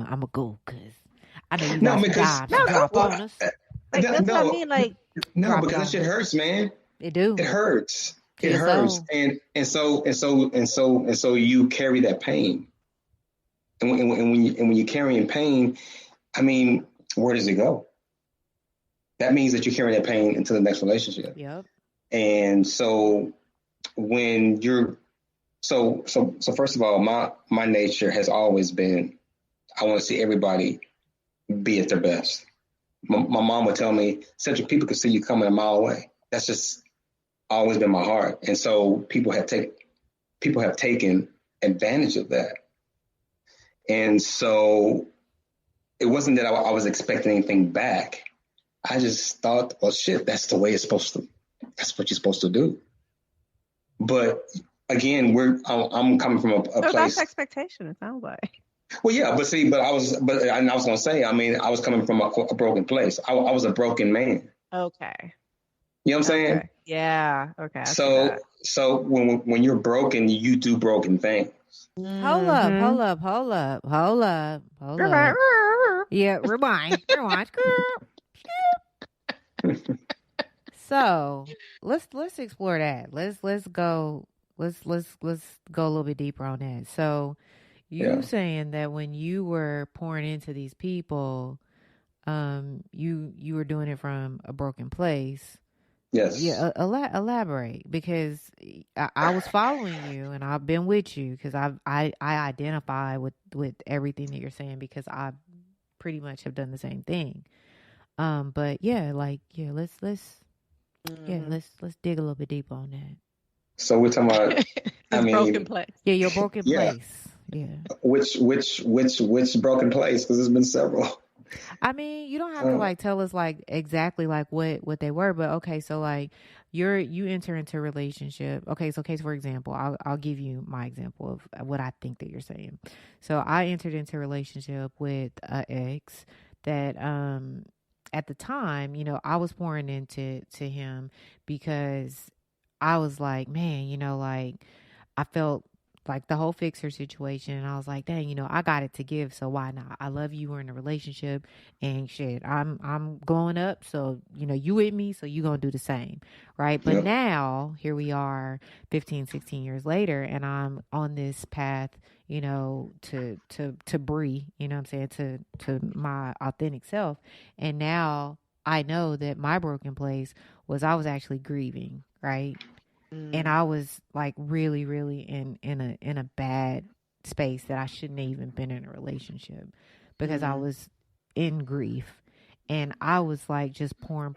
I'ma go because I know you No, got some because jobs to drop on us. Like, that's what I no, mean. Like, no, Drop it because that on shit us. hurts, man. It do It hurts. to It your hurts, soul. and so you carry that pain, and when you're carrying pain, I mean, where does it go? That means that you're carrying that pain into the next relationship. Yep. And so when you're so first of all, my nature has always been I want to see everybody be at their best. My mom would tell me, Cedric, people can see you coming a mile away. That's just always been my heart. And so people have taken advantage of that. And so it wasn't that I was expecting anything back. I just thought, well, shit, that's the way it's supposed to. That's what you're supposed to do. But again, I'm coming from a so place. that's expectation. It sounds like. Well, yeah, I was going to say, I mean, I was coming from a broken place. I was a broken man. Okay. You know what I'm saying? Okay. Yeah. Okay. I see So that. so when you're broken, you do broken things. Hold up, hold up, hold up, hold up, hold up. Yeah, rewind. So let's explore that. Let's go go a little bit deeper on that. So you Yeah. saying that when you were pouring into these people, you were doing it from a broken place. Yes. Yeah, elaborate, because I was following you and I've been with you because I identify with everything that you're saying because I pretty much have done the same thing. But yeah, like let's dig a little bit deeper on that. So we're talking about. I mean, broken place. Yeah, your broken Yeah. place. Yeah. Which broken place? Because there's been several. I mean, you don't have to like tell us like exactly like what they were, but okay, so like you enter into a relationship. Okay, so case for example, I'll give you my example of what I think that you're saying. So I entered into a relationship with an ex that at the time, I was pouring into him because I was like, man, like I felt like the whole fixer situation, and I was like, dang, I got it to give, so why not? I love you. We're in a relationship, and shit, I'm glowing up, so you with me, so you gonna do the same, right? But Yep. now here we are 15, 16 years later, and I'm on this path, to Bree, what I'm saying, to my authentic self. And now I know that my broken place was I was actually grieving, right? And I was like really, really in a bad space that I shouldn't have even been in a relationship because I was in grief. And I was like just pouring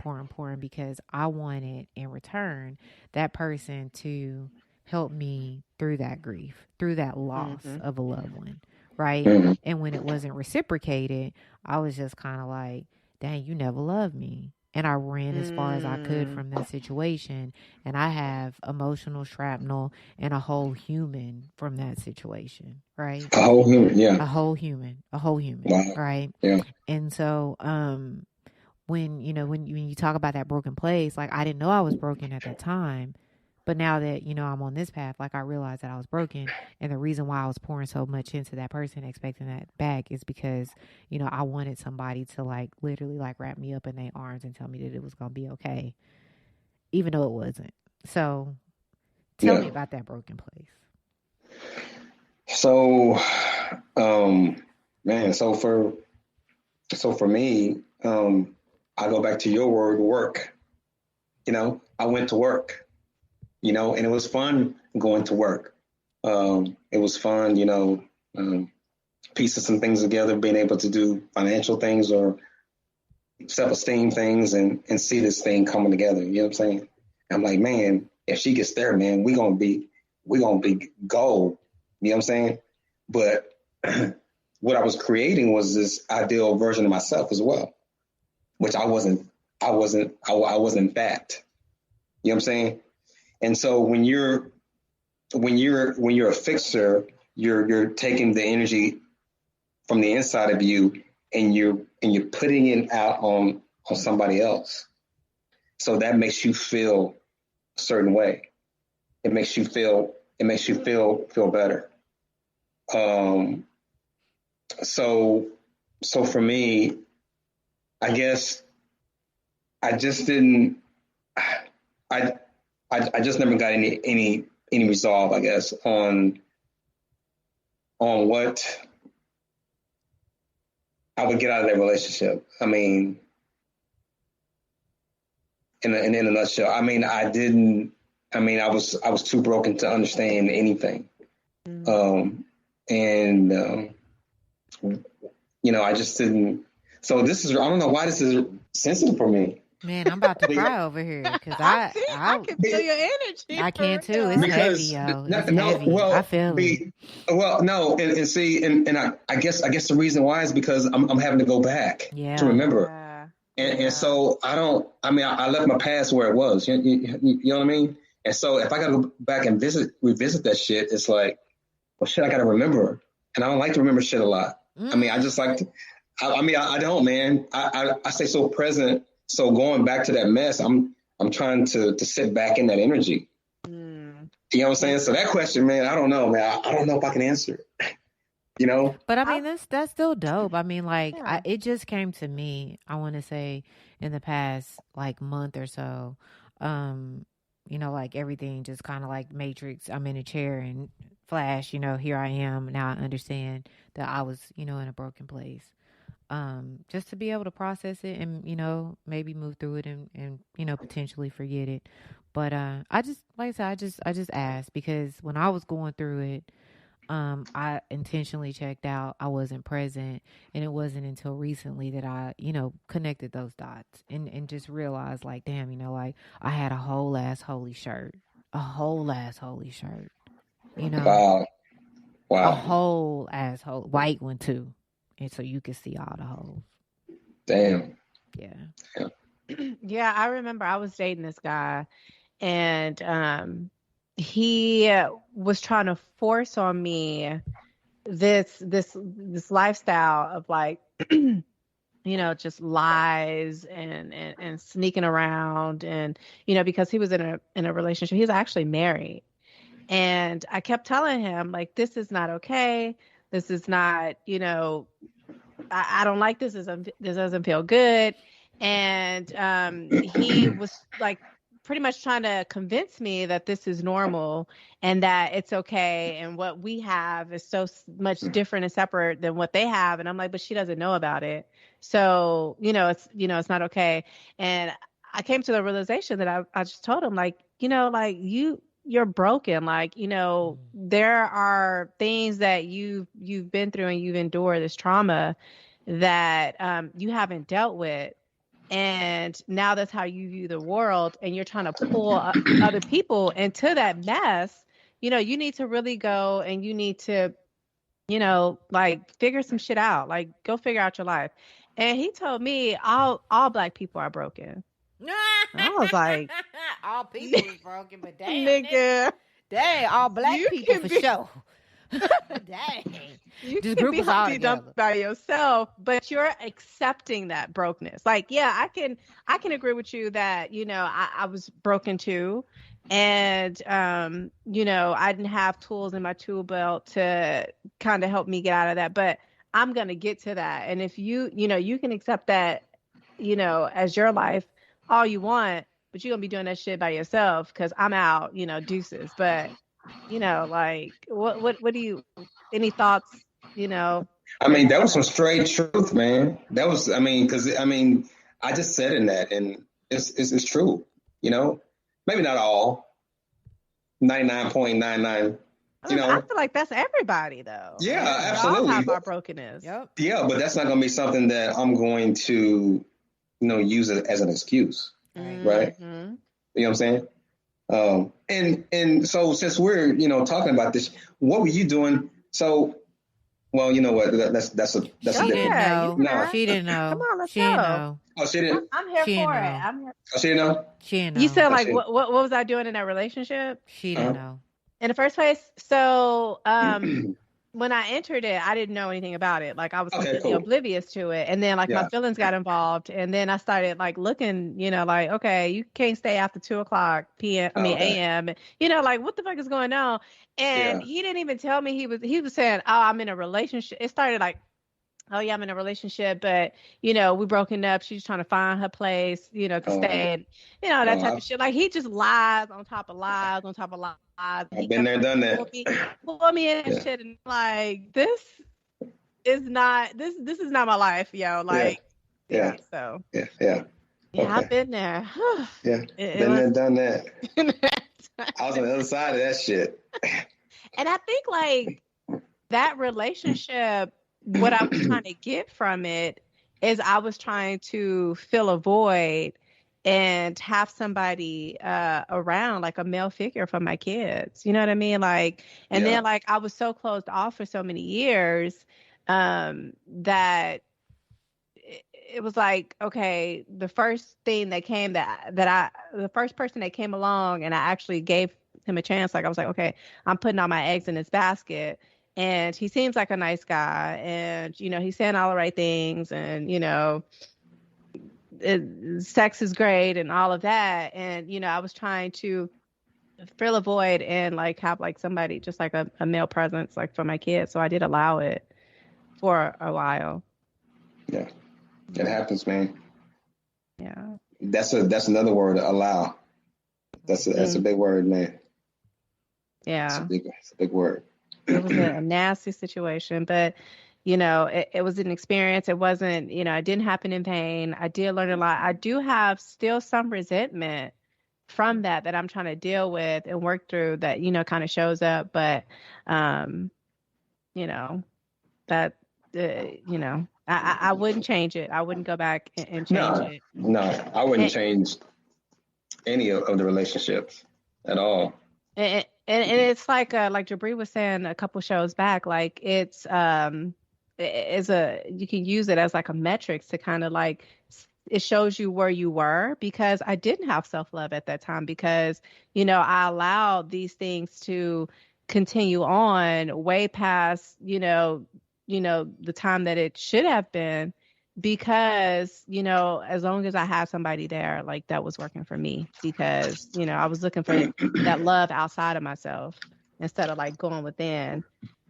because I wanted in return that person to help me through that grief, through that loss of a loved one. Right. Mm-hmm. And when it wasn't reciprocated, I was just kind of like, dang, you never loved me. And I ran as far as I could from that situation. And I have emotional shrapnel and a whole human from that situation, right? A whole human, yeah. A whole human, Wow. right? Yeah. And so, when you talk about that broken place, like I didn't know I was broken at that time. But now that, I'm on this path, like I realized that I was broken. And the reason why I was pouring so much into that person, expecting that back, is because, I wanted somebody to like literally like wrap me up in their arms and tell me that it was going to be okay, even though it wasn't. So tell me about that broken place. So, man, so for me, I go back to your word, work. I went to work. And it was fun going to work. It was fun, piecing some things together, being able to do financial things or self-esteem things and see this thing coming together. You know what I'm saying? I'm like, man, if she gets there, man, we're gonna be gold. You know what I'm saying? But what I was creating was this ideal version of myself as well, which I wasn't that. You know what I'm saying? And so when you're a fixer, you're taking the energy from the inside of you and you're putting it out on somebody else. So that makes you feel a certain way. It makes you feel better. So so for me, I guess I just didn't. I I just never got any resolve, I guess, on what I would get out of that relationship. I mean, in a nutshell, I mean, I didn't. I mean, I was too broken to understand anything, and I just didn't. So this is, I don't know why this is sensitive for me. Man, I'm about to cry over here because I can feel your energy. I can too. It's heavy, yo. It's heavy. Well, I feel it. Well, no, and see, and I guess the reason why is because I'm having to go back to remember, and so I don't. I mean, I left my past where it was. You know what I mean? And so if I got to go back and revisit that shit, it's like, well, shit, I got to remember, and I don't like to remember shit a lot. I mean, I just like to. I don't, man. I stay so present. So going back to that mess, I'm trying to sit back in that energy. You know what I'm saying? So that question, man, I don't know, man. I don't know if I can answer it. But I mean, that's still dope. I mean, like, it just came to me, I want to say, in the past, like, month or so. Like, everything just kind of like Matrix. I'm in a chair and flash, here I am. Now I understand that I was, in a broken place. Just to be able to process it and, maybe move through it and potentially forget it. But I just, like I said, I just asked because when I was going through it, I intentionally checked out. I wasn't present, and it wasn't until recently that I, connected those dots and just realized, like, damn, like, I had a whole ass holy shirt, Wow. A whole asshole, white one too, and so you could see all the holes. Damn. Yeah. Yeah, I remember I was dating this guy, and he was trying to force on me this lifestyle of, like, just lies and sneaking around, and because he was in a relationship. He was actually married, and I kept telling him, like, this is not okay. This is not, I don't like this. This doesn't feel good. And he was, like, pretty much trying to convince me that this is normal and that it's okay. And what we have is so much different and separate than what they have. And I'm like, but she doesn't know about it. So, it's not okay. And I came to the realization that I just told him, like, like, you're broken. Like, there are things that you've been through and you've endured, this trauma that you haven't dealt with. And now that's how you view the world, and you're trying to pull other people into that mess. You need to really go and you need to, like, figure some shit out. Like, go figure out your life. And he told me all Black people are broken. I was like, all people is broken, but damn, nigga, dang, all Black people for sure. Dang, you just can group be us all Humpty Dumpty by yourself, but you're accepting that brokenness. Like, yeah, I can agree with you that I was broken too, and I didn't have tools in my tool belt to kind of help me get out of that. But I'm gonna get to that, and if you can accept that, as your life all you want, but you're gonna be doing that shit by yourself because I'm out, deuces. But like, what do you, any thoughts, I mean, that was some straight truth, man. That was, I mean, because I just said in that, and it's true. Maybe not all, 99.99. I feel like that's everybody, though. Yeah, absolutely. We all have our brokenness. Yep. Yeah, but that's not going to be something that I'm going to, use it as an excuse, right? You know what I'm saying? And so since we're talking about this, what were you doing? So, well, you know what? That's a different. No, she didn't know. Come on, let's she go. Didn't know. Oh, she didn't. I'm here She for didn't it. know. I'm here. Oh, she didn't know. She didn't know. You said, like, what was I doing in that relationship? She didn't know. In the first place. So, when I entered it, I didn't know anything about it. Like, I was completely oblivious to it. And then, like, my feelings got involved. And then I started, like, looking, like, okay, you can't stay after 2:00 p.m. a.m. Like, what the fuck is going on? And he didn't even tell me. He was saying, oh, I'm in a relationship. It started, like, oh yeah, I'm in a relationship, but we broken up. She's trying to find her place, to stay, and that type of shit. Like he just lies on top of lies on top of lies. I've been there, done that. Pull me in and shit, and like this is not my life, yo. Like so yeah. I've been there. Been there, done that. I was on the other side of that shit. And I think like that relationship, what I was trying to get from it is I was trying to fill a void and have somebody around, like a male figure for my kids. You know what I mean? Like, and then like I was so closed off for so many years that it was like, okay, the first thing that came the first person that came along and I actually gave him a chance. Like I was like, okay, I'm putting all my eggs in this basket. And he seems like a nice guy, and he's saying all the right things, and sex is great and all of that. And I was trying to fill a void and like have like somebody, just like a male presence, like for my kids. So I did allow it for a while. Yeah, it happens, man. Yeah, that's another word, allow. That's a big word, man. Yeah, it's a big word. It was a nasty situation, but it was an experience. It wasn't, it didn't happen in vain. I did learn a lot. I do have still some resentment from that I'm trying to deal with and work through, that kind of shows up. But that I wouldn't change it. I wouldn't go back and change it. No, I wouldn't change any of the relationships at all. And it's like Jabri was saying a couple shows back, like you can use it as like a metrics to kind of like, it shows you where you were, because I didn't have self-love at that time, because I allowed these things to continue on way past the time that it should have been, because as long as I had somebody there, like that was working for me, because I was looking for that love outside of myself instead of like going within.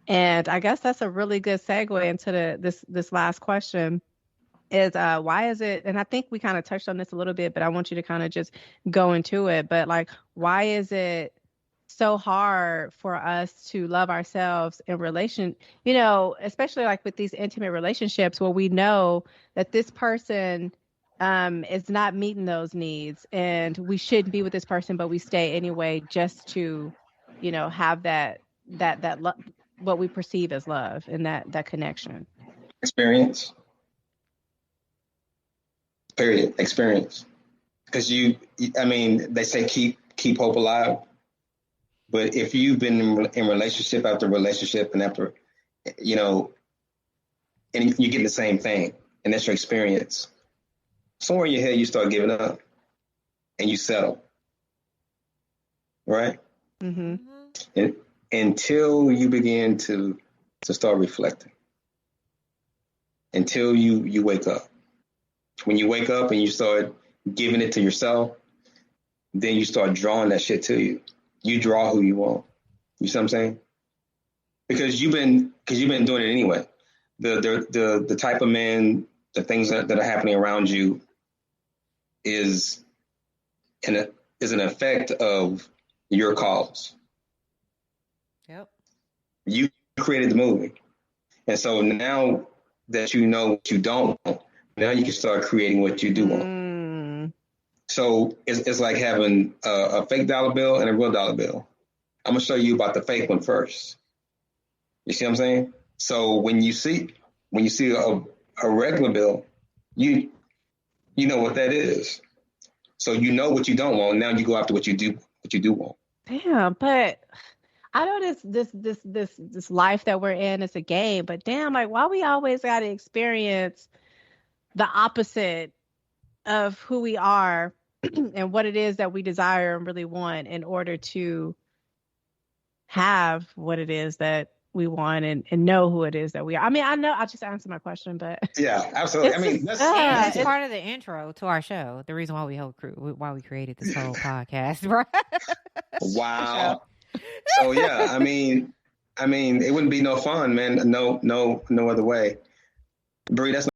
And I guess that's a really good segue into this last question is why is it, and I think we kind of touched on this a little bit, but I want you to kind of just go into it, but like, why is it so hard for us to love ourselves in relation, especially like with these intimate relationships where we know that this person is not meeting those needs, and we shouldn't be with this person, but we stay anyway just to, have that what we perceive as love and that connection. Experience. Period. Experience. Because they say keep hope alive. But if you've been in relationship after relationship and after, and you get the same thing, and that's your experience, somewhere in your head you start giving up and you settle, right? Mm-hmm. And until you begin to start reflecting, until you wake up. When you wake up and you start giving it to yourself, then you start drawing that shit to you. You draw who you want. You see what I'm saying? Because you've been doing it anyway. The type of men, the things that are happening around you is an effect of your cause. Yep. You created the movie. And so now that you know what you don't want, now you can start creating what you do want. So it's like having a fake dollar bill and a real dollar bill. I'm going to show you about the fake one first. You see what I'm saying? So when you see a regular bill, you know what that is. So you know what you don't want. Now you go after what you do want. Damn, but I know this life that we're in is a game, but damn, like why we always got to experience the opposite of who we are and what it is that we desire and really want in order to have what it is that we want and know who it is that we are. I mean, I know I just answered my question, but yeah, absolutely. I mean, that's part of the intro to our show. The reason why we created this whole podcast, right? Wow. So yeah, I mean, it wouldn't be no fun, man. No other way. Bree, that's